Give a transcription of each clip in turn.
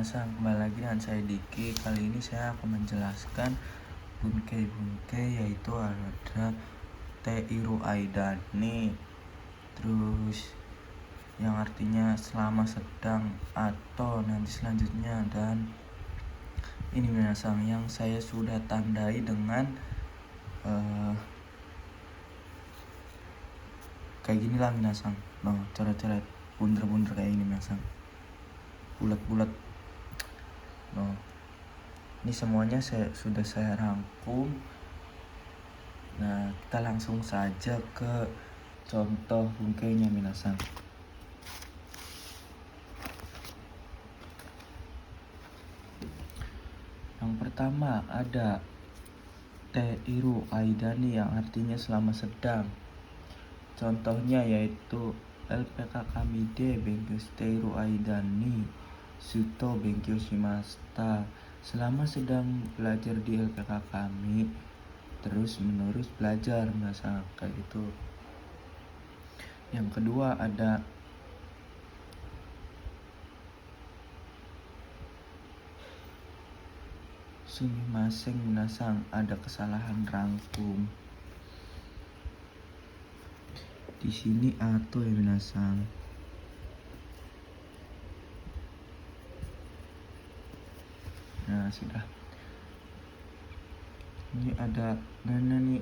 minasan, kembali lagi dengan saya Diki. Kali ini saya akan menjelaskan bunkei yaitu ada Teiru Aidani, terus yang artinya selama, sedang, atau nanti selanjutnya. Dan ini minasan yang saya sudah tandai dengan kayak gini lah minasan. Coret-coret bunder-bunder kayak ini minasan, bulat-bulat. Ini semuanya sudah saya rangkum. Nah, kita langsung saja ke contoh bunkeinya minasan. Yang pertama ada Teiru Aidani yang artinya selama, sedang. Contohnya yaitu LPK kami de Benkyo Teiru Aidani Suto Benkyo Shimashita. Selama sedang belajar di LPK kami, terus menerus belajar minasan, kayak gitu. Yang kedua ada sumimasen minasan, ada kesalahan rangkum. Di sini atau ya minasan. Nah, sudah. Ini ada mana nih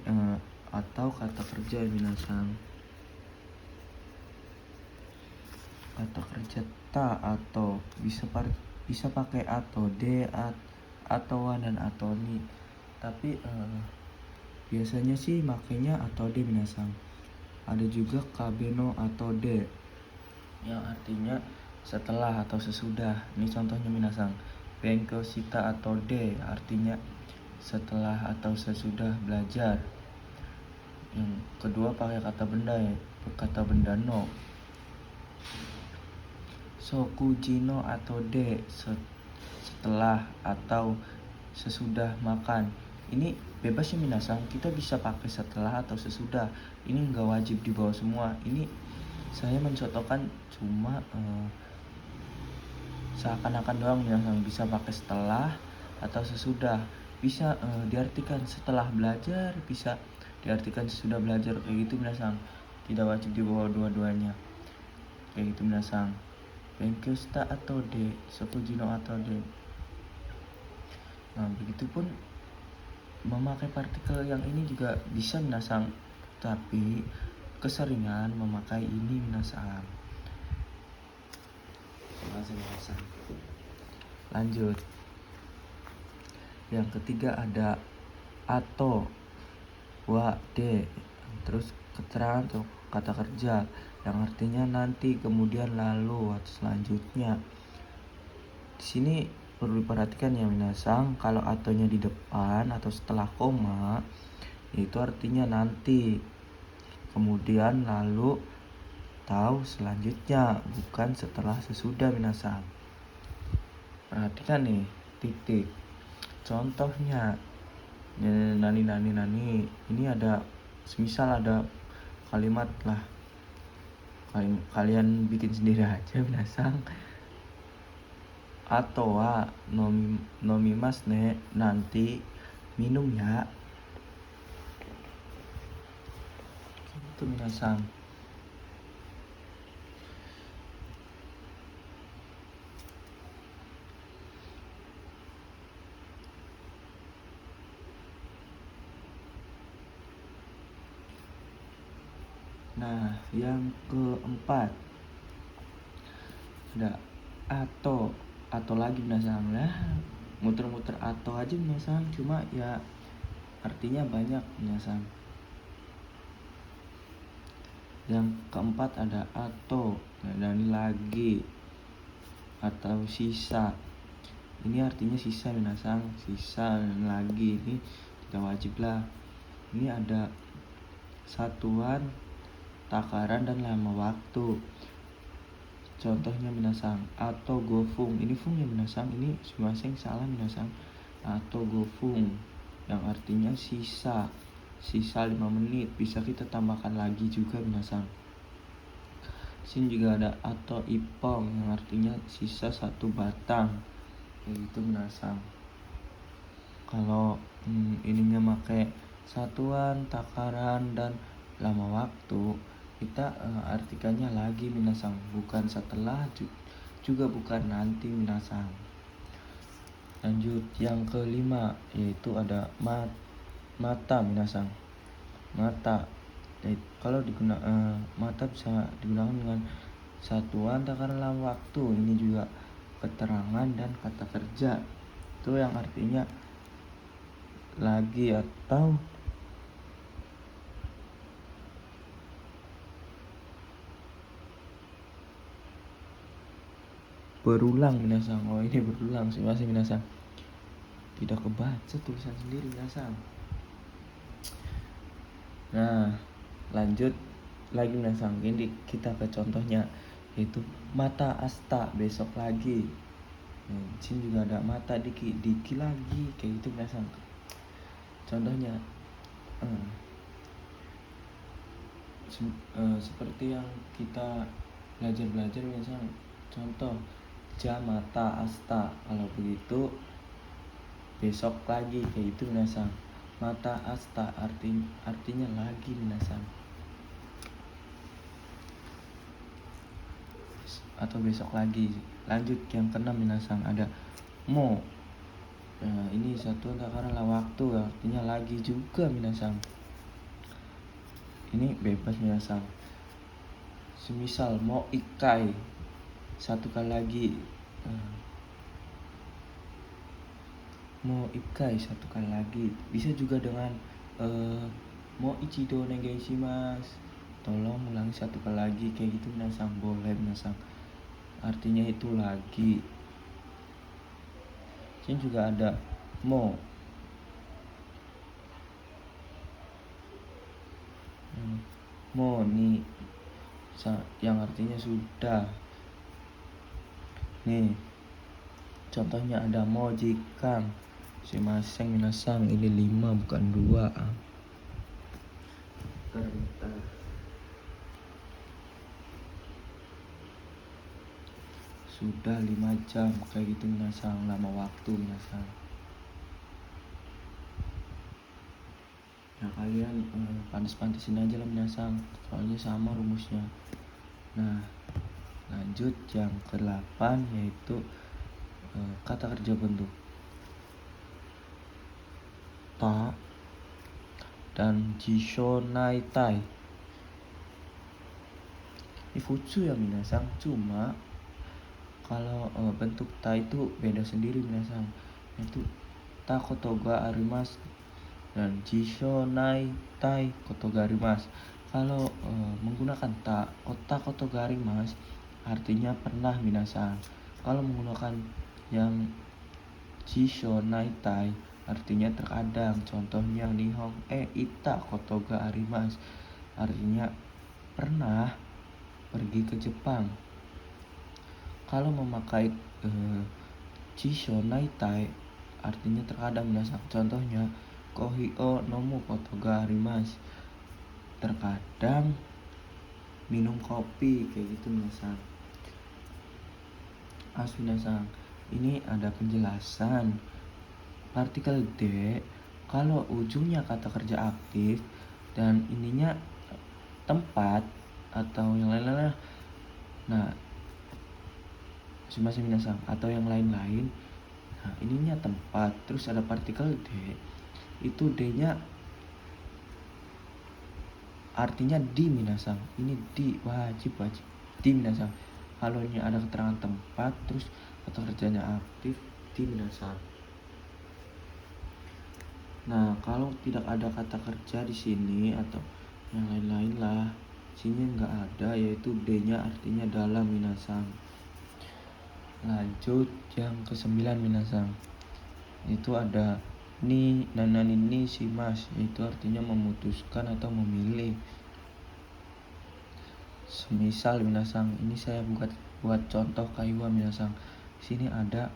atau kata kerja ya minasan. Kata kerja ta atau bisa pakai atau de atau wa dan atau ni. Tapi biasanya sih makainya atau de minasan. Ada juga kabeno atau de yang artinya setelah atau sesudah. Ini contohnya minasan. Benkyo shita atau de artinya setelah atau sesudah belajar. Yang kedua pakai kata benda ya, kata benda no. Sokujino atau de setelah atau sesudah makan. Ini bebas ya minasan, kita bisa pakai setelah atau sesudah. Ini enggak wajib dibawa semua. Ini saya mencontohkan cuma seakan-akan doang minasan. Bisa pakai setelah atau sesudah. Bisa diartikan setelah belajar, bisa diartikan sesudah belajar, kayak gitu minasan. Tidak wajib dibawa dua-duanya, kayak gitu minasan. Benkyo shita atau de, sokujino atau de. Nah, begitupun memakai partikel yang ini juga bisa minasan, tapi keseringan memakai ini minasan. Lanjut. Yang ketiga ada atau wa de, terus keterangan atau kata kerja yang artinya nanti, kemudian, lalu, atau selanjutnya. Di sini perlu diperhatikan ya minasan, kalau atonya di depan atau setelah koma itu artinya nanti, kemudian, lalu, atau selanjutnya, bukan setelah sesudah minasan. Perhatikan nih titik. Contohnya nani. Ini ada semisal ada kalimat lah, kalian bikin sendiri aja minasan. Atau wa nomimas ne, nanti minum ya, itu minasan. Nah, yang keempat ada atau lagi minasan. Nah, muter-muter atau aja minasan, cuma ya artinya banyak minasan. Yang keempat ada atau dan lagi atau sisa. Ini artinya sisa minasan, sisa dan lagi. Ini tidak wajib lah. Ini ada satuan, takaran, dan lama waktu. Contohnya minasan atau gofung. Ini fung ya minasan, ini sumaseng salah minasan. Atau gofung yang artinya sisa 5 menit. Bisa kita tambahkan lagi juga minasan. Sini juga ada atau ipong yang artinya sisa 1 batang. Itu minasang. Kalau ininya pakai satuan, takaran, dan lama waktu, kita artikannya lagi minasang, bukan setelah, juga bukan nanti minasang. Lanjut yang kelima, yaitu ada mata minasang. Mata, kalau mata bisa digunakan dengan satuan, takaran, lama waktu. Ini juga keterangan dan kata kerja. Itu yang artinya lagi atau berulang minasang. Oh, ini berulang sih masih minasang. Tidak kebaca tulisan sendiri minasang. Nah, lanjut lagi minasang. Ini kita ke contohnya, yaitu mata asta, besok lagi. Di sini juga ada mata diki lagi, kayak gitu minasang. Contohnya seperti yang kita belajar minasang. Contoh mata asta, kalau begitu besok lagi, kayak gitu minasang. Mata asta artinya lagi minasang, atau besok lagi. Lanjut yang keenam minasang, ada mo. Nah, ini satuan takaran waktu, artinya lagi juga minasang. Ini bebas minasang. Semisal mau ikai, satu kali lagi. Mau ikai satu kali lagi. Bisa juga dengan mau ichido onegaishimasu, tolong ulangi satu kali lagi, kayak gitu minasang. Boleh minasang, artinya itu lagi. Sini juga ada mo. Mo nih yang artinya sudah. Nih contohnya ada mo jikang shimasen minasang. Ini 5 bukan 2. Bentar. Sudah 5 jam, kayak gitu minasang, lama waktu minasang. Nah, kalian pantas-pantasin aja lah minasang, soalnya sama rumusnya. Nah, lanjut yang ke-8, yaitu kata kerja bentuk ta dan jisho naitai. Ini futsu ya minasang, cuma kalau bentuk ta itu beda sendiri minasang, yaitu ta koto ga arimasu dan jisho naitai koto ga arimasu. Kalau menggunakan ta koto ga arimasu artinya pernah minasang. Kalau menggunakan yang jisho naitai artinya terkadang. Contohnya nihon ita koto ga arimasu, artinya pernah pergi ke Jepang. Kalau memakai jisho naitai artinya terkadang minasang. Contohnya kohi o nomu koto ga arimasu, terkadang minum kopi, kayak gitu minasang. Minasang, ini ada penjelasan. Partikel D kalau ujungnya kata kerja aktif dan ininya tempat atau yang lain-lain. Nah, masih minasang, atau yang lain-lain. Nah, ininya tempat, terus ada partikel D, itu D-nya artinya di minasang. Ini di, wajib di minasang. Kalau ini ada keterangan tempat terus kata kerjanya aktif, di minasang. Nah, kalau tidak ada kata kerja di sini atau yang lain-lain lah, sini nggak ada, yaitu D-nya artinya dalam minasang. Lanjut yang ke-9 minasang, itu ada ni nanani ni shimasu, itu artinya memutuskan atau memilih. Semisal minasang, ini saya buat contoh kaiwa minasang. Sini ada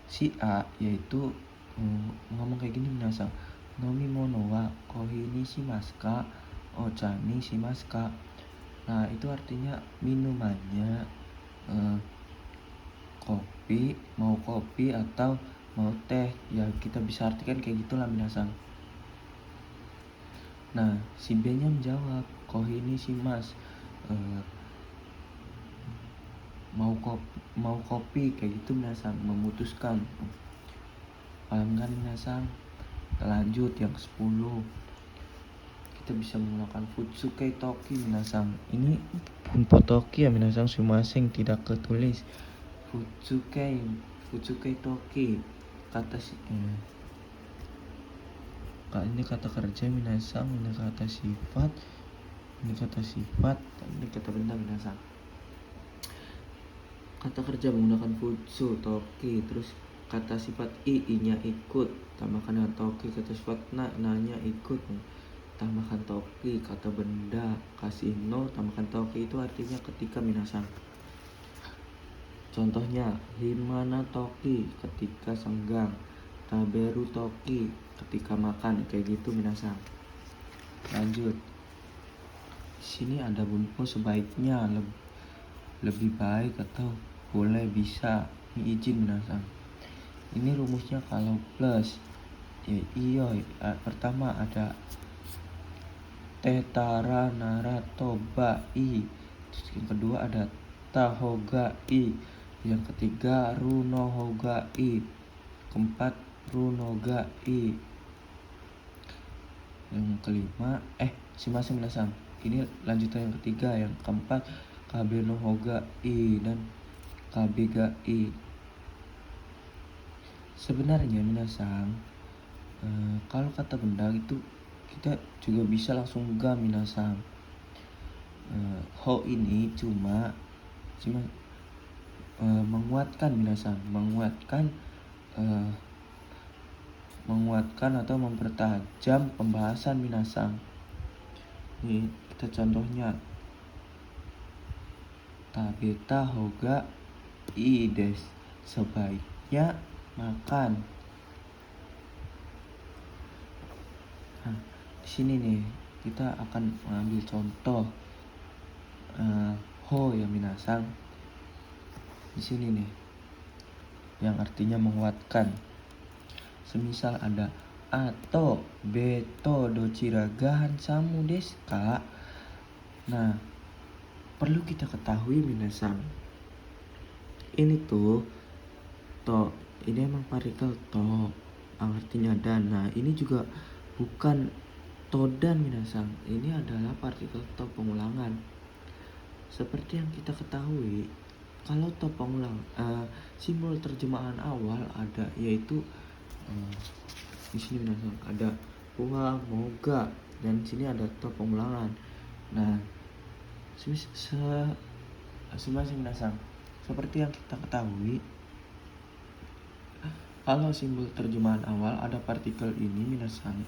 si A, yaitu ngomong kayak gini minasang, nomimono wa kohi ni shimasu ka, ocha ni shimasu ka. Nah, itu artinya minumannya kopi atau mau teh, ya kita bisa artikan kayak gitulah minasang. Nah, si B nya menjawab, kohini shimasu, mau kopi kayak gitu minasang, memutuskan. Paham kan minasang? Lanjut yang ke-10, kita bisa menggunakan futsuke toki minasang. Ini punpo toki ya minasang, sumaseng tidak ketulis. Futsuke toki kata ini kata kerja minasang, ini kata sifat, ini kata benda minasang. Kata kerja menggunakan futsu toki, terus kata sifat i-nya ikut, tambahkan dengan toki. Kata sifat na-nya ikut, tambahkan toki. Kata benda kasino, tambahkan toki. Itu artinya ketika minasang. Contohnya, himana toki ketika senggang, taberu toki ketika makan, kayak gitu minasang. Lanjut. Sini ada bunpo sebaiknya, lebih baik, atau boleh, bisa, ini izin minasang. Ini rumusnya kalau plus ya iyo. Pertama ada tetara nara toba i, terus yang kedua ada tahoga i, yang ketiga runohoga i, keempat runoga i, yang kelima shimasu minasang. Ini lanjutan yang ketiga, yang keempat kabe no hoga i dan kabe ga i. Sebenarnya minasang, kalau kata benda itu kita juga bisa langsung ga minasang. Ho ini cuma menguatkan minasang, menguatkan atau mempertajam pembahasan minasang. Ini kita contohnya, tabeta hoga i des, sebaiknya makan. Nah, di sini nih kita akan mengambil contoh ho ya minasang. Di sini nih yang artinya menguatkan. Semisal ada ato beto dochiraga hansamu desu ka. Nah, perlu kita ketahui minasang, ini tuh to, ini emang partikel to, artinya dan. Nah, ini juga bukan todan minasang, ini adalah partikel to pengulangan. Seperti yang kita ketahui, kalau to pengulang, simbol terjemahan awal ada, yaitu di sini minasang ada wa, moga, dan sini ada to pengulangan. Nah, semasing minasang, seperti yang kita ketahui, kalau simbol terjemahan awal ada partikel ini minasang,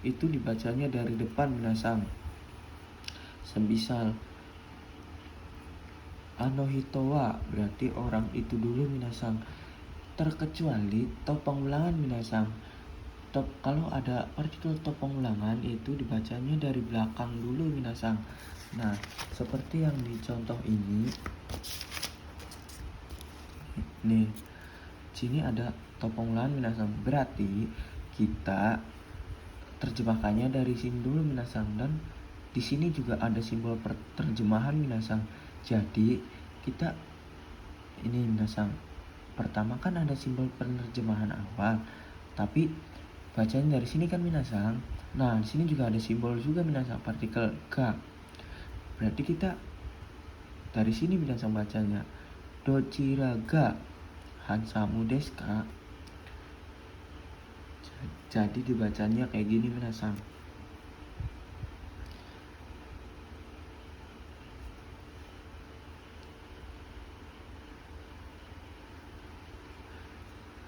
itu dibacanya dari depan minasang. Semisal anohitowa berarti orang itu dulu minasang, terkecuali to pengulangan minasang. Kalau ada partikel to pengulangan itu dibacanya dari belakang dulu minasang. Nah, seperti yang di contoh ini nih, sini ada to pengulangan minasang, berarti kita terjemahkannya dari sini dulu minasang, dan di sini juga ada simbol terjemahan minasang. Jadi kita ini minasang, pertama kan ada simbol penerjemahan awal, tapi bacanya dari sini kan minasang. Nah, di sini juga ada simbol juga minasang, partikel ga. Berarti kita dari sini minasang bacanya dochiraga hansamu desu ka. Jadi dibacanya kayak gini minasang.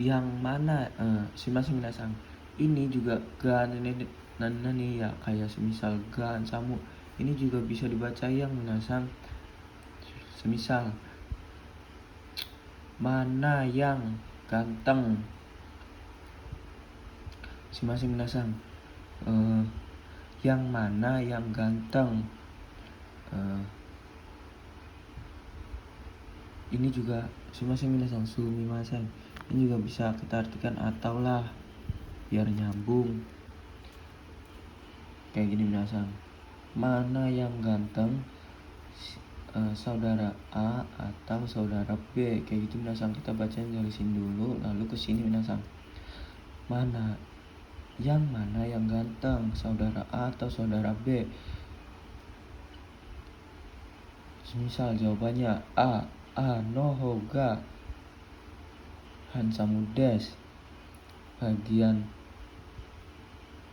Yang mana shimasu minasang, ini juga ga nih ya, kayak semisal ga hansamu, ini juga bisa dibaca yang minasang. Semisal mana yang ganteng, shimasu minasang, yang mana yang ganteng. Ini juga sumimasen minasan, sumimasen. Ini juga bisa kita artikan atau lah, biar nyambung. Kayak gini minasan. Mana yang ganteng, saudara A atau saudara B? Kayak gitu minasan, kita bacain dari sini dulu lalu ke sini minasan. Mana yang ganteng, saudara A atau saudara B? Misal jawabannya A no hoga handsome des. Bagian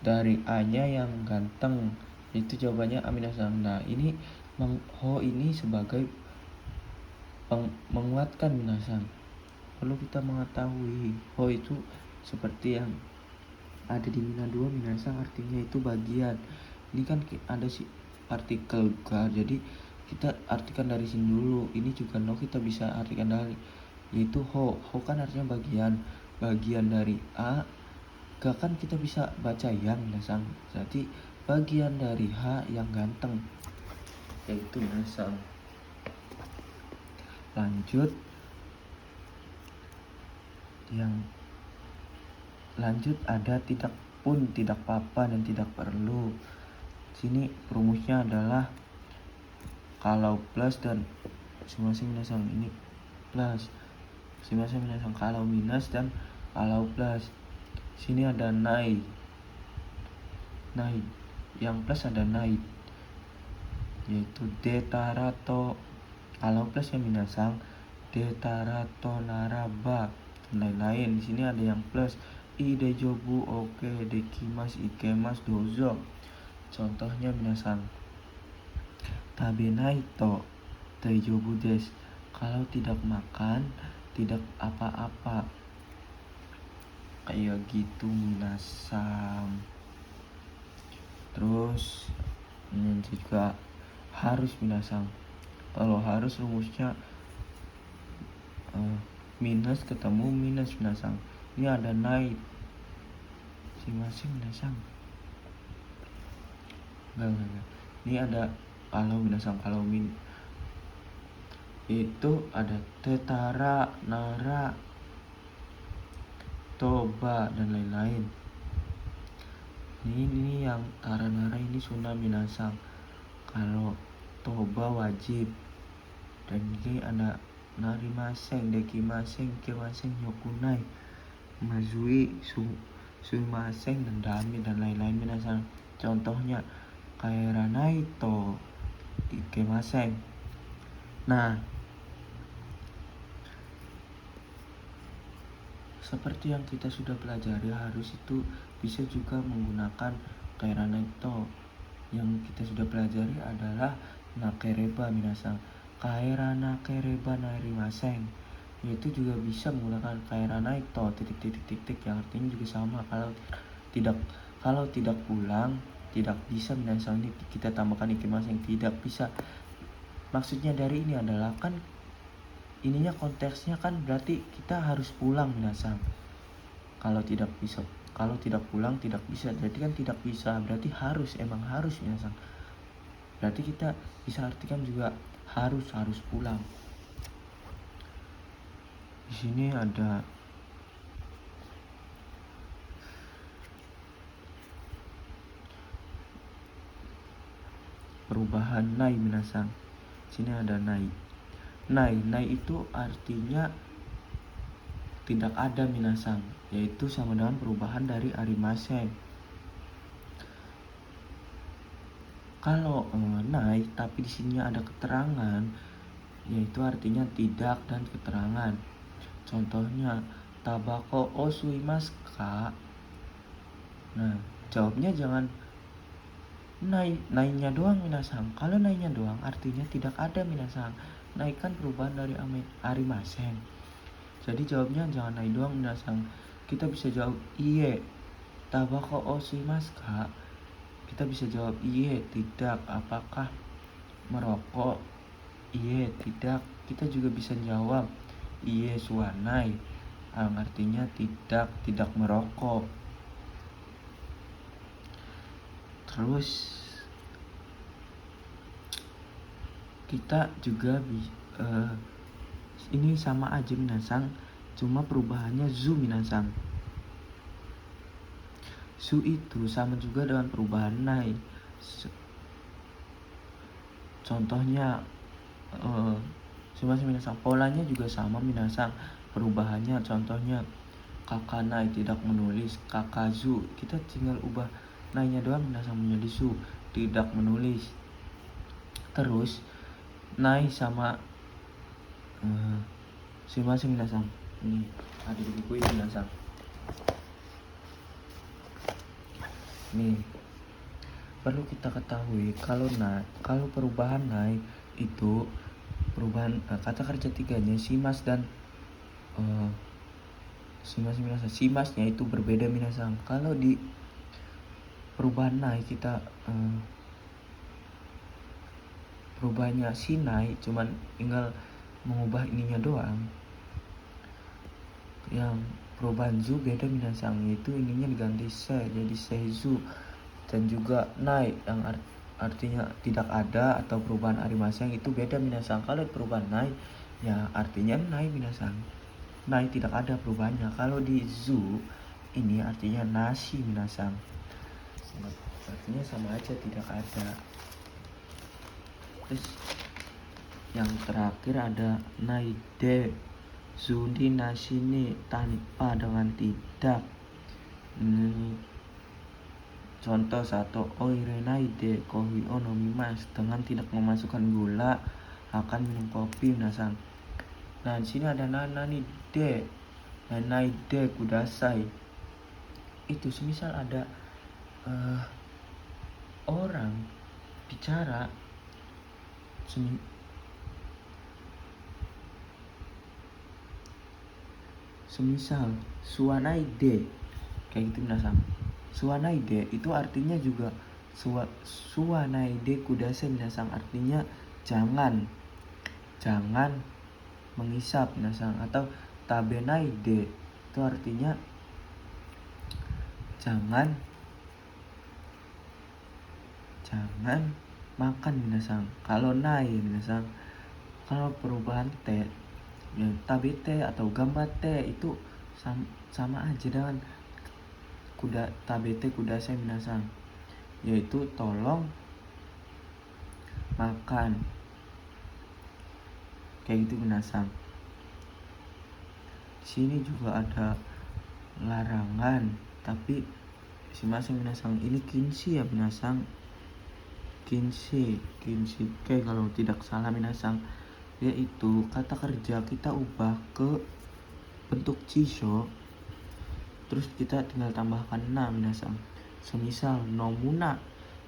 dari A-nya yang ganteng, itu jawabannya A minasan. Nah, ini ho ini sebagai menguatkan minasan. Perlu kita mengetahui ho itu seperti yang ada di Mina 2 minasan, artinya itu bagian. Ini kan ada si artikel ga, jadi kita artikan dari sini dulu. Ini juga no kita bisa artikan dari, yaitu ho kan artinya bagian dari A. Ga kan kita bisa baca yang minasan, jadi bagian dari H yang ganteng, yaitu minasan. Lanjut ada tidak pun, tidak apa-apa, dan tidak perlu. Sini rumusnya adalah kalau plus dan sumimasen minasan, ini plus. Sumimasen minasan, kalau minus dan kalau plus. Sini ada nai. Yang plus ada nai, yaitu detarato. Kalau plus yang minasan, detarato naraba dan lain-lain. Di sini ada yang plus, ide jobu oke dekimas ikemas dozo. Contohnya minasan, tabenai to teijobu des. Kalau tidak makan, tidak apa-apa. Kayak gitu minasan. Terus ini juga harus minasan. Kalau harus rumusnya minus ketemu minus minasan. Ini ada naik masing-masing minasan. Enggak. Ini ada kalau minasan, kalau itu ada tetara, nara, toba dan lain-lain. Ini yang tara nara ini sunnah minasan. Kalau toba wajib. Dan ini ada narimaseng, dekimaseng, kemaseng, yokunai, mazui, sumimaseng, dan dami dan lain-lain minasan. Contohnya kaeranai to ikemaseng. Nah, seperti yang kita sudah pelajari, harus itu bisa juga menggunakan kaeranai to. Yang kita sudah pelajari adalah nakereba minasan. Kaerana kereba narimaseng, yaitu juga bisa menggunakan kaeranai to titik yang artinya juga sama. Kalau tidak pulang, tidak bisa minasan. Ini kita tambahkan ikimaseng, tidak bisa. Maksudnya dari ini adalah kan ininya konteksnya kan berarti kita harus pulang minasan. Kalau tidak pulang tidak bisa, berarti kan tidak bisa, berarti harus, emang harus minasan. Berarti kita bisa artikan juga harus pulang. Di sini ada perubahan nai minasan. Sini ada nai itu artinya tidak ada minasan, yaitu sama dengan perubahan dari arimasen. Kalau nai tapi di sini ada keterangan, yaitu artinya tidak dan keterangan. Contohnya tabako osuimasu ka. Nah, jawabnya jangan nainya doang minasan. Kalau nainya doang artinya tidak ada minasan. Nai kan perubahan dari arimasen. Jadi jawabnya jangan nai doang minasan. Kita bisa jawab iye tabako osuimasu ka. Kita bisa jawab iye tidak. Apakah merokok? Iye tidak. Kita juga bisa jawab iye suanai, artinya tidak merokok. Terus kita juga ini sama aja minasang, cuma perubahannya zu minasang. Zu itu sama juga dengan perubahan nai. Contohnya minasang, polanya juga sama minasang, perubahannya contohnya kakak nai tidak menulis, kakak zu kita tinggal ubah nainya doang minasang menjadi zu, tidak menulis. Terus nai sama minasang, ini ada di buku ini minasang. Nih, perlu kita ketahui kalau perubahan nai itu perubahan kata kerja tiganya simas dan minasang. Simasnya itu berbeda minasang. Kalau di perubahan nai kita perubahannya sinai cuman tinggal mengubah ininya doang. Yang perubahan zu beda minasang, yaitu ininya diganti se jadi seizu, dan juga nai yang artinya tidak ada atau perubahan arimasang itu beda minasang. Kalau perubahan nai ya artinya nai minasang, nai tidak ada perubahannya. Kalau di zu ini artinya nasi minasang, artinya sama aja tidak ada. Terus yang terakhir ada naide, zuni nasini tanpa dengan tidak. Ini contoh satu, oire naide kohi onomimas, dengan tidak memasukkan gula akan minum kopi minasang. Nah di sini ada nanide, naide kudasai. Itu semisal ada orang bicara semisal suanaide kayak gitu minasang. Suanaide itu artinya juga suanaide kudasai minasang, artinya jangan mengisap minasang. Atau tabenaide itu artinya jangan makan minasang. Kalau nai minasang, kalau perubahan te ya, tabete atau gambate itu sama aja dengan tabete kudasai minasang, yaitu tolong makan kayak gitu minasang. Di sini juga ada larangan, tapi masing minasang ini kinsi ya minasang, kinsi kayak kalau tidak salah minasang, yaitu kata kerja kita ubah ke bentuk ciso, terus kita tinggal tambahkan na minasang. Semisal nomuna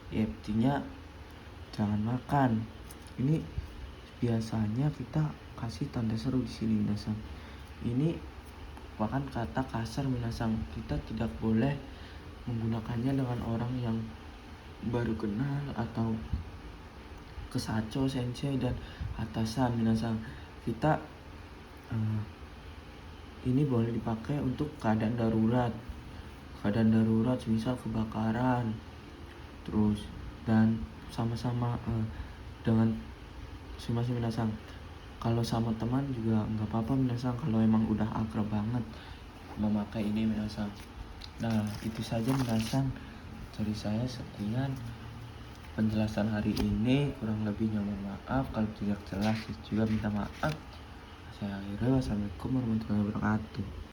ya artinya jangan makan. Ini biasanya kita kasih tanda seru di sini minasang. Ini bahkan kata kasar minasang, kita tidak boleh menggunakannya dengan orang yang baru kenal atau kesaco, sensei dan atasan minasang. Kita ini boleh dipakai untuk keadaan darurat misal kebakaran, terus dan sama-sama dengan masing minasang. Kalau sama teman juga nggak apa-apa minasang, kalau emang udah akrab banget memakai ini minasang. Nah itu saja minasang dari saya. Sekian penjelasan hari ini, kurang lebihnya mohon maaf, kalau tidak jelas juga minta maaf. Saya akhiri, wassalamualaikum warahmatullahi wabarakatuh.